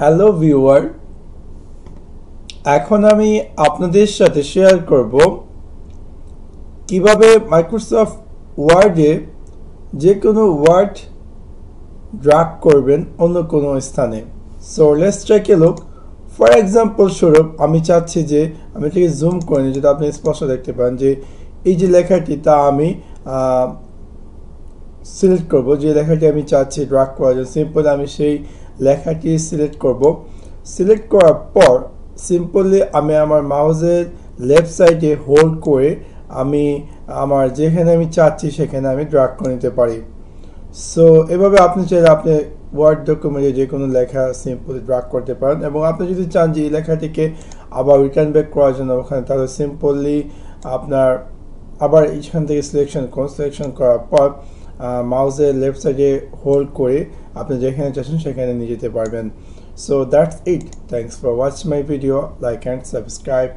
Hello viewer, এখন আমি আপনাদের সাথে শেয়ার করব কিভাবে মাইক্রোসফট ওয়ার্ডে যে কোনো ওয়ার্ড ড্র্যাগ করবেন অন্য কোনো স্থানে। So let's take a look. For example স্বরূপ আমি চাচ্ছি যে আমি এটাকে জুম করে নিই যেটা আপনি স্পষ্ট দেখতে পান যে এই যে লেখাটি তা আমি সিলেক্ট করব, যে লেখাটি আমি চাচ্ছি ড্র্যাগ করার জন্য। সিম্পল আমি সেই লেখাটি সিলেক্ট করব। সিলেক্ট করার পর সিম্পলি আমি আমার মাউসের লেফট সাইডে হোল্ড করে আমি আমার যেখানে আমি চাচ্ছি সেখানে আমি ড্র্যাগ করে নিতে পারি। সো এভাবে আপনি চাইলে আপনি ওয়ার্ড ডকুমেন্টে যে কোনো লেখা সিম্পলি ড্র্যাগ করতে পারেন, এবং আপনি যদি চান যে এই লেখাটিকে আবার রিটার্ন ব্যাক করার জন্য ওখানে, তাহলে সিম্পলি আপনার আবার এইখান থেকে সিলেকশন করুন। সিলেকশন করার পর মাউসের লেফট সাইডে হোল্ড করে আপনি যেখানে চাচ্ছেন সেখানে নিয়ে যেতে পারবেন। So that's it. Thanks for watch my video. Like and subscribe.